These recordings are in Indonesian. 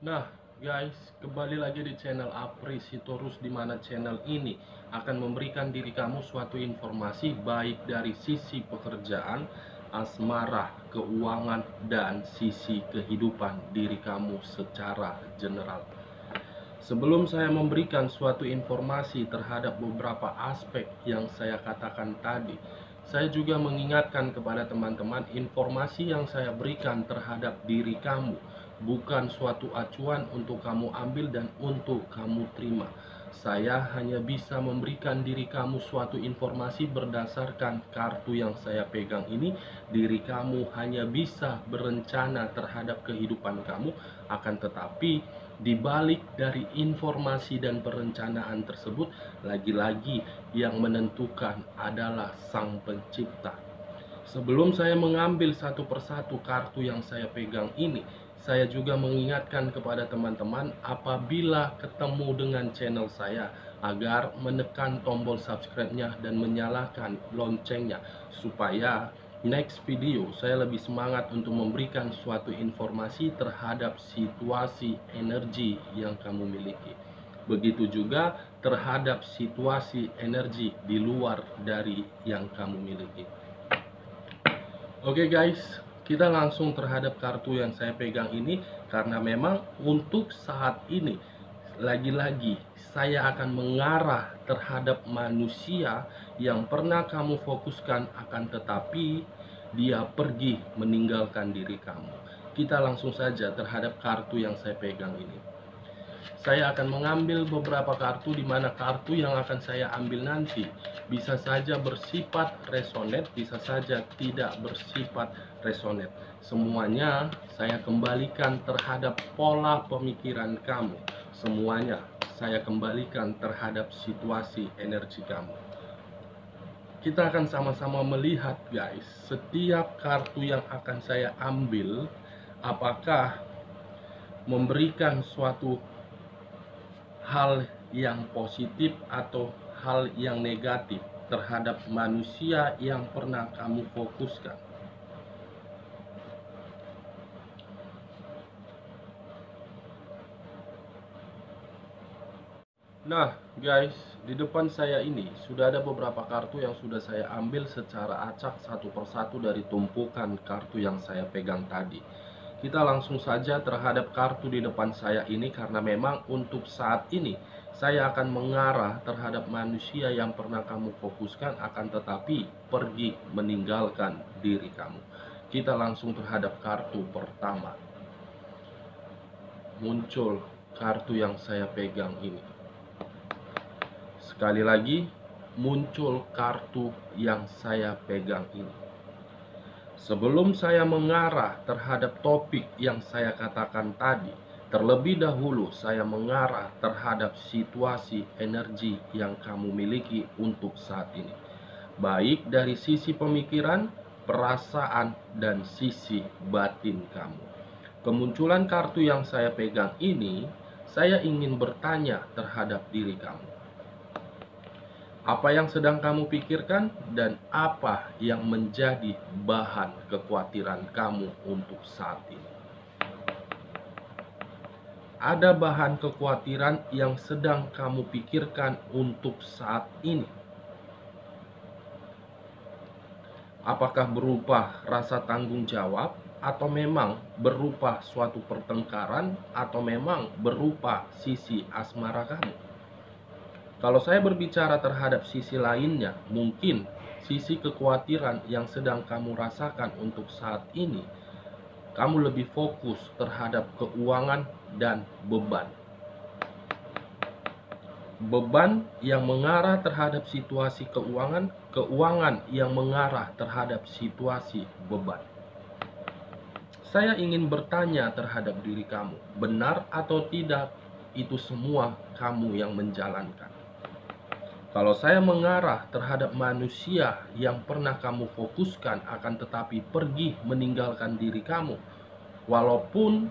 Nah, guys, kembali lagi di channel Apri Sitorus, di mana channel ini akan memberikan diri kamu suatu informasi baik dari sisi pekerjaan, asmara, keuangan, dan sisi kehidupan diri kamu secara general. Sebelum saya memberikan suatu informasi terhadap beberapa aspek yang saya katakan tadi, saya juga mengingatkan kepada teman-teman, informasi yang saya berikan terhadap diri kamu bukan suatu acuan untuk kamu ambil dan untuk kamu terima. Saya hanya bisa memberikan diri kamu suatu informasi berdasarkan kartu yang saya pegang ini. Diri kamu hanya bisa berencana terhadap kehidupan kamu, akan tetapi di balik dari informasi dan perencanaan tersebut, lagi-lagi yang menentukan adalah Sang Pencipta. Sebelum saya mengambil satu persatu kartu yang saya pegang ini, saya juga mengingatkan kepada teman-teman apabila ketemu dengan channel saya agar menekan tombol subscribe-nya dan menyalakan loncengnya, supaya next video saya lebih semangat untuk memberikan suatu informasi terhadap situasi energi yang kamu miliki. Begitu juga terhadap situasi energi di luar dari yang kamu miliki. Oke guys, kita langsung terhadap kartu yang saya pegang ini, karena memang untuk saat ini lagi-lagi saya akan mengarah terhadap manusia yang pernah kamu fokuskan, akan tetapi dia pergi meninggalkan diri kamu. Kita langsung saja terhadap kartu yang saya pegang ini. Saya akan mengambil beberapa kartu, di mana kartu yang akan saya ambil nanti bisa saja bersifat resonate, bisa saja tidak bersifat resonate. Semuanya saya kembalikan terhadap pola pemikiran kamu. Semuanya saya kembalikan terhadap situasi energi kamu. Kita akan sama-sama melihat guys, setiap kartu yang akan saya ambil apakah memberikan suatu hal yang positif atau hal yang negatif terhadap manusia yang pernah kamu fokuskan. Nah guys, di depan saya ini sudah ada beberapa kartu yang sudah saya ambil secara acak satu persatu dari tumpukan kartu yang saya pegang tadi. Kita langsung saja terhadap kartu di depan saya ini, karena memang untuk saat ini saya akan mengarah terhadap manusia yang pernah kamu fokuskan, akan tetapi pergi meninggalkan diri kamu. Kita langsung terhadap kartu pertama. Muncul kartu yang saya pegang ini. Sekali lagi, muncul kartu yang saya pegang ini. Sebelum saya mengarah terhadap topik yang saya katakan tadi, terlebih dahulu saya mengarah terhadap situasi energi yang kamu miliki untuk saat ini, baik dari sisi pemikiran, perasaan, dan sisi batin kamu. Kemunculan kartu yang saya pegang ini, saya ingin bertanya terhadap diri kamu. Apa yang sedang kamu pikirkan dan apa yang menjadi bahan kekhawatiran kamu untuk saat ini? Ada bahan kekhawatiran yang sedang kamu pikirkan untuk saat ini. Apakah berupa rasa tanggung jawab, atau memang berupa suatu pertengkaran, atau memang berupa sisi asmara kamu? Kalau saya berbicara terhadap sisi lainnya, mungkin sisi kekhawatiran yang sedang kamu rasakan untuk saat ini, kamu lebih fokus terhadap keuangan dan beban. Beban yang mengarah terhadap situasi keuangan, keuangan yang mengarah terhadap situasi beban. Saya ingin bertanya terhadap diri kamu, benar atau tidak itu semua kamu yang menjalankan? Kalau saya mengarah terhadap manusia yang pernah kamu fokuskan, akan tetapi pergi meninggalkan diri kamu, walaupun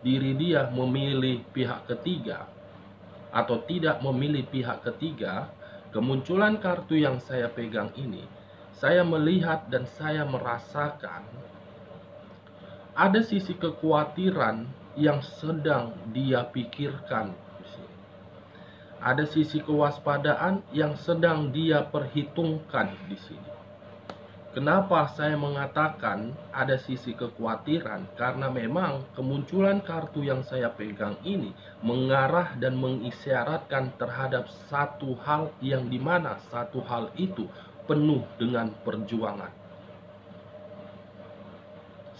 diri dia memilih pihak ketiga atau tidak memilih pihak ketiga, kemunculan kartu yang saya pegang ini, saya melihat dan saya merasakan ada sisi kekhawatiran yang sedang dia pikirkan di sini. Ada sisi kewaspadaan yang sedang dia perhitungkan di sini. Kenapa saya mengatakan ada sisi kekhawatiran? Karena memang kemunculan kartu yang saya pegang ini mengarah dan mengisyaratkan terhadap satu hal yang dimana satu hal itu penuh dengan perjuangan.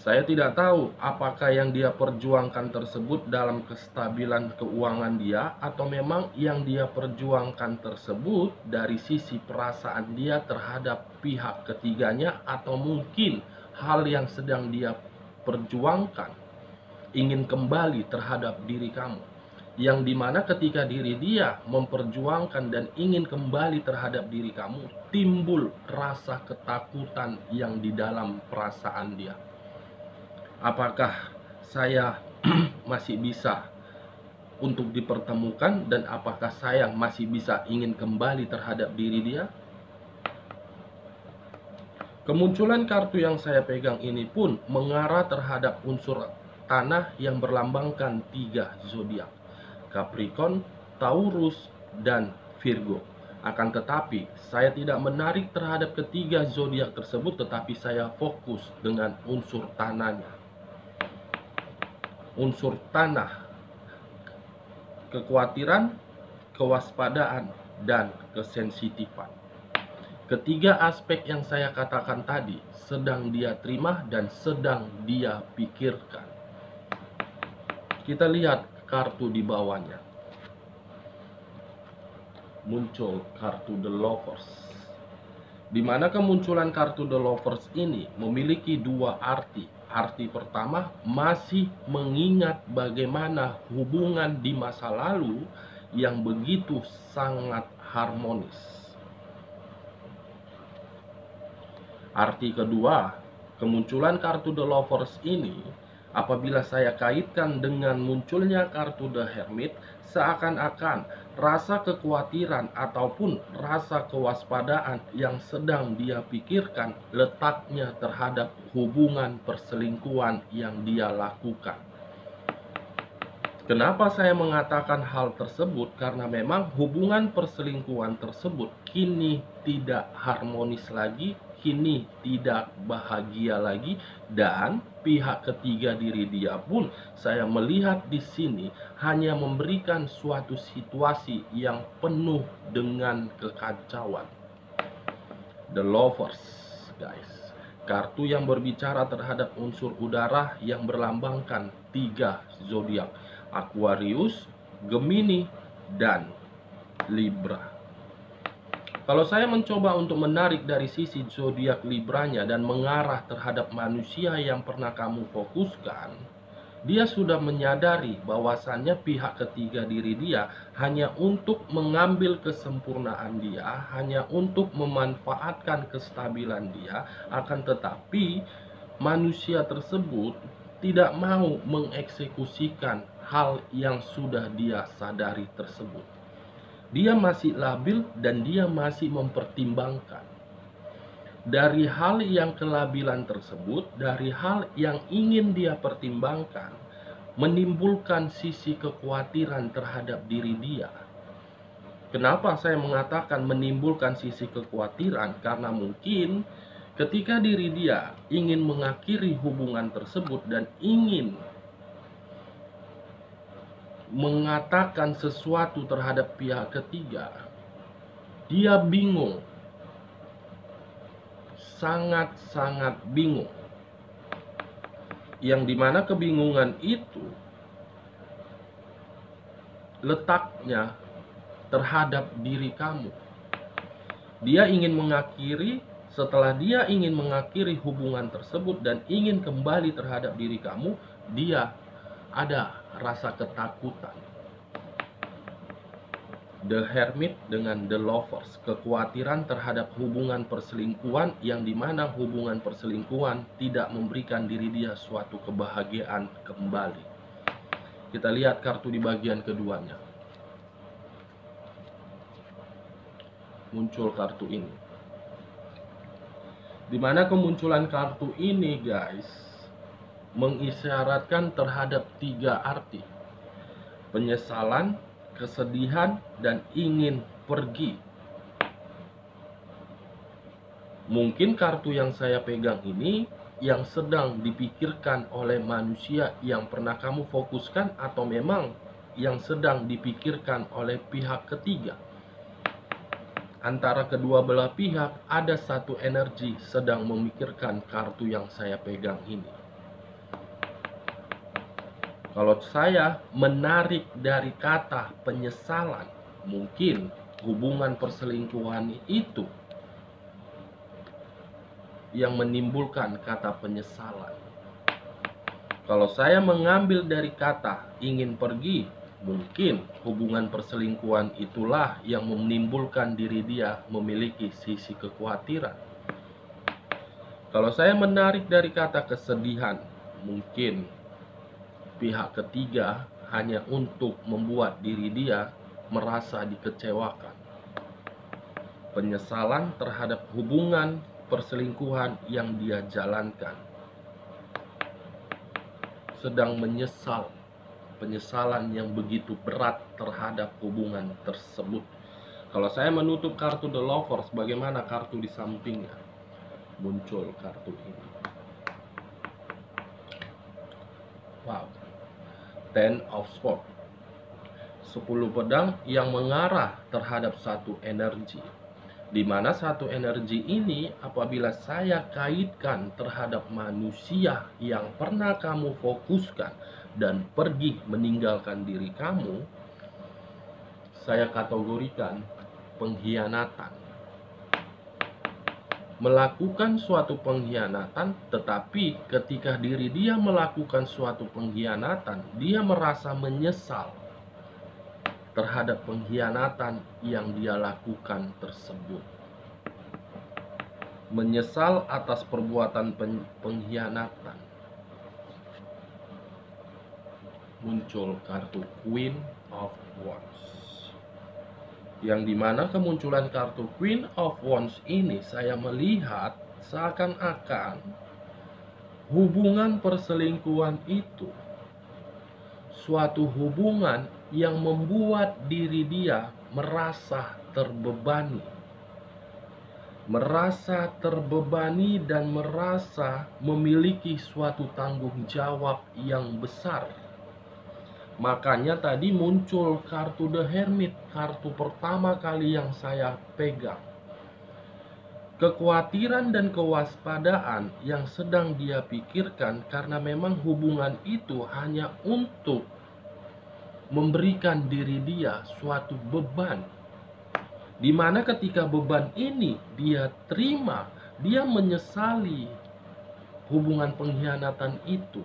Saya tidak tahu apakah yang dia perjuangkan tersebut dalam kestabilan keuangan dia, atau memang yang dia perjuangkan tersebut dari sisi perasaan dia terhadap pihak ketiganya, atau mungkin hal yang sedang dia perjuangkan ingin kembali terhadap diri kamu. Yang dimana ketika diri dia memperjuangkan dan ingin kembali terhadap diri kamu, timbul rasa ketakutan yang di dalam perasaan dia. Apakah saya masih bisa untuk dipertemukan, dan apakah saya masih bisa ingin kembali terhadap diri dia? Kemunculan kartu yang saya pegang ini pun mengarah terhadap unsur tanah yang berlambangkan 3 zodiak: Capricorn, Taurus, dan Virgo. Akan tetapi saya tidak menarik terhadap ketiga zodiak tersebut, tetapi saya fokus dengan unsur tanahnya. Unsur tanah, kekhawatiran, kewaspadaan, dan kesensitifan. Ketiga aspek yang saya katakan tadi sedang dia terima dan sedang dia pikirkan. Kita lihat kartu di bawahnya. Muncul kartu The Lovers, di mana kemunculan kartu The Lovers ini memiliki dua arti. Arti pertama, masih mengingat bagaimana hubungan di masa lalu yang begitu sangat harmonis. Arti kedua, kemunculan kartu The Lovers ini apabila saya kaitkan dengan munculnya kartu The Hermit, seakan-akan rasa kekhawatiran ataupun rasa kewaspadaan yang sedang dia pikirkan letaknya terhadap hubungan perselingkuhan yang dia lakukan. Kenapa saya mengatakan hal tersebut? Karena memang hubungan perselingkuhan tersebut kini tidak harmonis lagi, kini tidak bahagia lagi, dan pihak ketiga diri dia pun saya melihat di sini hanya memberikan suatu situasi yang penuh dengan kekacauan. The Lovers, guys, kartu yang berbicara terhadap unsur udara yang berlambangkan 3 zodiak: Aquarius, Gemini, dan Libra. Kalau saya mencoba untuk menarik dari sisi zodiak Libranya dan mengarah terhadap manusia yang pernah kamu fokuskan, dia sudah menyadari bahwasannya pihak ketiga diri dia hanya untuk mengambil kesempurnaan dia, hanya untuk memanfaatkan kestabilan dia, akan tetapi manusia tersebut tidak mau mengeksekusikan hal yang sudah dia sadari tersebut. Dia masih labil dan dia masih mempertimbangkan. Dari hal yang kelabilan tersebut, dari hal yang ingin dia pertimbangkan, menimbulkan sisi kekhawatiran terhadap diri dia. Kenapa saya mengatakan menimbulkan sisi kekhawatiran? Karena mungkin ketika diri dia ingin mengakhiri hubungan tersebut dan ingin mengatakan sesuatu terhadap pihak ketiga, dia bingung, sangat-sangat bingung, yang dimana kebingungan itu letaknya terhadap diri kamu. Dia ingin mengakhiri, setelah dia ingin mengakhiri hubungan tersebut dan ingin kembali terhadap diri kamu, dia ada rasa ketakutan. The Hermit dengan The Lovers, kekhawatiran terhadap hubungan perselingkuhan yang dimana hubungan perselingkuhan tidak memberikan diri dia suatu kebahagiaan kembali. Kita lihat kartu di bagian keduanya. Muncul kartu ini, dimana kemunculan kartu ini, guys, mengisyaratkan terhadap 3 arti: penyesalan, kesedihan, dan ingin pergi. Mungkin kartu yang saya pegang ini yang sedang dipikirkan oleh manusia yang pernah kamu fokuskan, atau memang yang sedang dipikirkan oleh pihak ketiga. Antara kedua belah pihak ada satu energi sedang memikirkan kartu yang saya pegang ini. Kalau saya menarik dari kata penyesalan, mungkin hubungan perselingkuhan itu yang menimbulkan kata penyesalan. Kalau saya mengambil dari kata ingin pergi, mungkin hubungan perselingkuhan itulah yang menimbulkan diri dia memiliki sisi kekhawatiran. Kalau saya menarik dari kata kesedihan, mungkin pihak ketiga hanya untuk membuat diri dia merasa dikecewakan. Penyesalan terhadap hubungan perselingkuhan yang dia jalankan, sedang menyesal, penyesalan yang begitu berat terhadap hubungan tersebut. Kalau saya menutup kartu The Lovers, bagaimana kartu di sampingnya? Muncul kartu ini. Wow, Ten of Swords, 10 pedang yang mengarah terhadap satu energi, di mana satu energi ini apabila saya kaitkan terhadap manusia yang pernah kamu fokuskan dan pergi meninggalkan diri kamu, saya kategorikan pengkhianatan. Melakukan suatu pengkhianatan, tetapi ketika diri dia melakukan suatu pengkhianatan, dia merasa menyesal terhadap pengkhianatan yang dia lakukan tersebut. Menyesal atas perbuatan pengkhianatan. Muncul kartu Queen of Wands, yang dimana kemunculan kartu Queen of Wands ini saya melihat seakan-akan hubungan perselingkuhan itu suatu hubungan yang membuat diri dia merasa terbebani. Dan merasa memiliki suatu tanggung jawab yang besar. Makanya tadi muncul kartu The Hermit, kartu pertama kali yang saya pegang. Kekhawatiran dan kewaspadaan yang sedang dia pikirkan karena memang hubungan itu hanya untuk memberikan diri dia suatu beban, di mana ketika beban ini dia terima, dia menyesali hubungan pengkhianatan itu,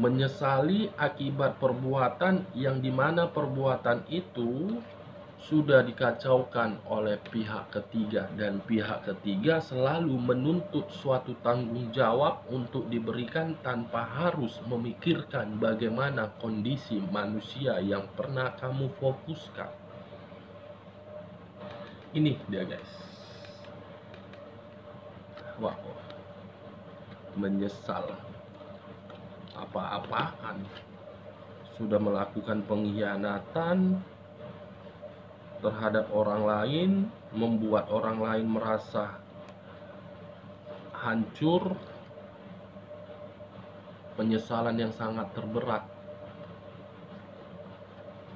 menyesali akibat perbuatan yang dimana perbuatan itu sudah dikacaukan oleh pihak ketiga, dan pihak ketiga selalu menuntut suatu tanggung jawab untuk diberikan tanpa harus memikirkan bagaimana kondisi manusia yang pernah kamu fokuskan. Ini dia guys. Wow, menyesal apa-apaan, sudah melakukan pengkhianatan terhadap orang lain, membuat orang lain merasa hancur, penyesalan yang sangat terberat,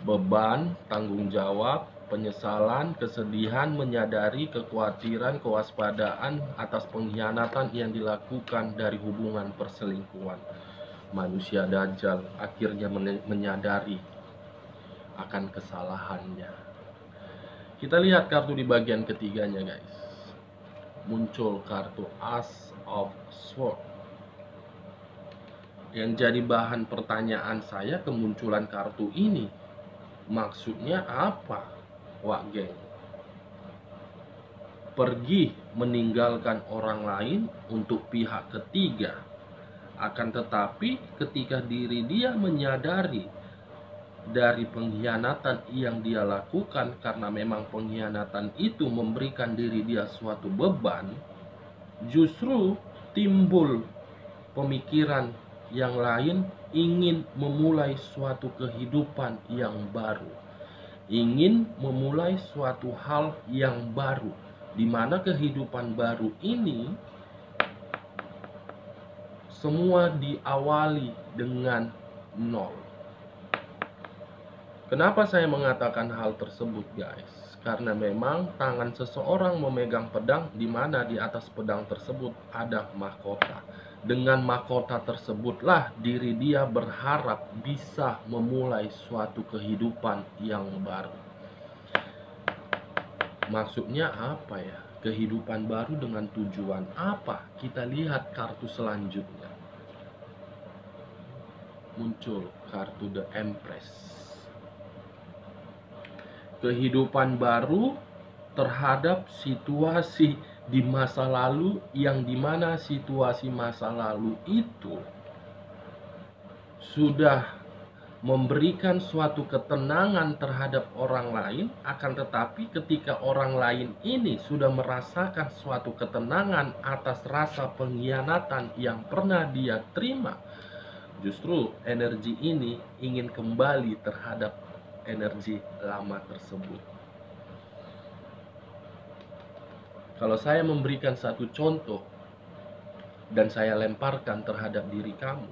beban, tanggung jawab, penyesalan, kesedihan, menyadari, kekhawatiran, kewaspadaan atas pengkhianatan yang dilakukan dari hubungan perselingkuhan. Manusia dajjal akhirnya menyadari akan kesalahannya. Kita lihat kartu di bagian ketiganya guys. Muncul kartu Ace of Swords. Yang jadi bahan pertanyaan saya, kemunculan kartu ini maksudnya apa? Wak geng, pergi meninggalkan orang lain untuk pihak ketiga. Akan tetapi ketika diri dia menyadari dari pengkhianatan yang dia lakukan, karena memang pengkhianatan itu memberikan diri dia suatu beban, justru timbul pemikiran yang lain, ingin memulai suatu kehidupan yang baru, ingin memulai suatu hal yang baru, di mana kehidupan baru ini semua diawali dengan nol. Kenapa saya mengatakan hal tersebut, guys? Karena memang tangan seseorang memegang pedang, di mana di atas pedang tersebut ada mahkota. Dengan mahkota tersebutlah diri dia berharap bisa memulai suatu kehidupan yang baru. Maksudnya apa ya? Kehidupan baru dengan tujuan apa? Kita lihat kartu selanjutnya. Muncul kartu The Empress. Kehidupan baru terhadap situasi di masa lalu, yang dimana situasi masa lalu itu sudah memberikan suatu ketenangan terhadap orang lain, akan tetapi ketika orang lain ini sudah merasakan suatu ketenangan atas rasa pengkhianatan yang pernah dia terima, justru energi ini ingin kembali terhadap energi lama tersebut. Kalau saya memberikan satu contoh dan saya lemparkan terhadap diri kamu,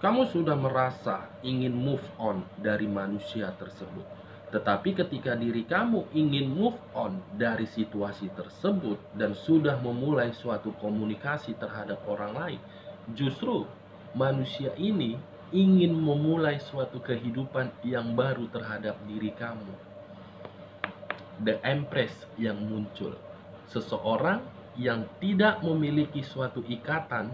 kamu sudah merasa ingin move on dari manusia tersebut. Tetapi ketika diri kamu ingin move on dari situasi tersebut dan sudah memulai suatu komunikasi terhadap orang lain, justru manusia ini ingin memulai suatu kehidupan yang baru terhadap diri kamu. The Empress yang muncul, seseorang yang tidak memiliki suatu ikatan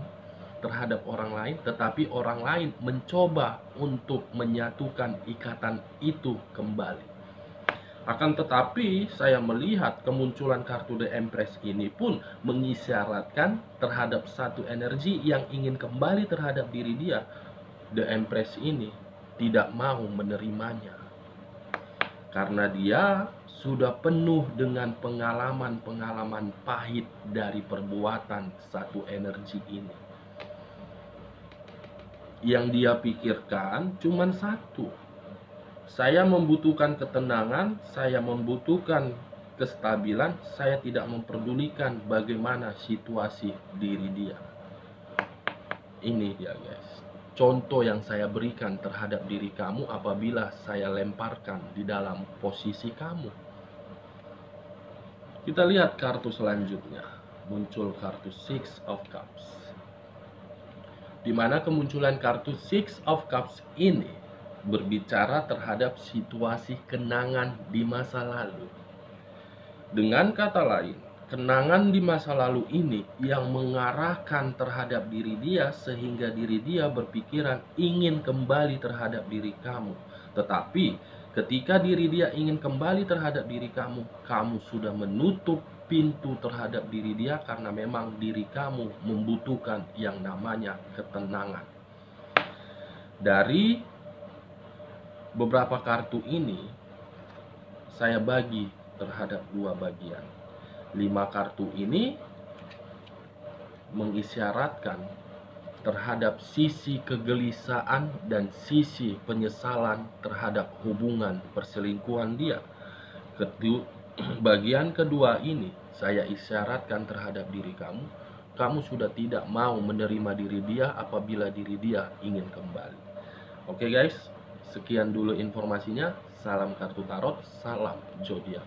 terhadap orang lain, tetapi orang lain mencoba untuk menyatukan ikatan itu kembali. Akan tetapi saya melihat kemunculan kartu The Empress ini pun mengisyaratkan terhadap satu energi yang ingin kembali terhadap diri dia. The Empress ini tidak mau menerimanya, karena dia sudah penuh dengan pengalaman-pengalaman pahit dari perbuatan satu energi ini. Yang dia pikirkan cuma satu: saya membutuhkan ketenangan, saya membutuhkan kestabilan, saya tidak memperdulikan bagaimana situasi diri dia. Ini dia, guys, contoh yang saya berikan terhadap diri kamu apabila saya lemparkan di dalam posisi kamu. Kita lihat kartu selanjutnya. Muncul kartu Six of Cups, di mana kemunculan kartu Six of Cups ini berbicara terhadap situasi kenangan di masa lalu. Dengan kata lain, kenangan di masa lalu ini yang mengarahkan terhadap diri dia, sehingga diri dia berpikiran ingin kembali terhadap diri kamu. Tetapi ketika diri dia ingin kembali terhadap diri kamu, kamu sudah menutup pintu terhadap diri dia, karena memang diri kamu membutuhkan yang namanya ketenangan. Dari beberapa kartu ini, saya bagi terhadap dua bagian. 5 kartu ini mengisyaratkan terhadap sisi kegelisahan dan sisi penyesalan terhadap hubungan perselingkuhan dia. Bagian kedua ini saya isyaratkan terhadap diri kamu. Kamu sudah tidak mau menerima diri dia apabila diri dia ingin kembali. Oke guys, sekian dulu informasinya. Salam kartu tarot, salam zodiak.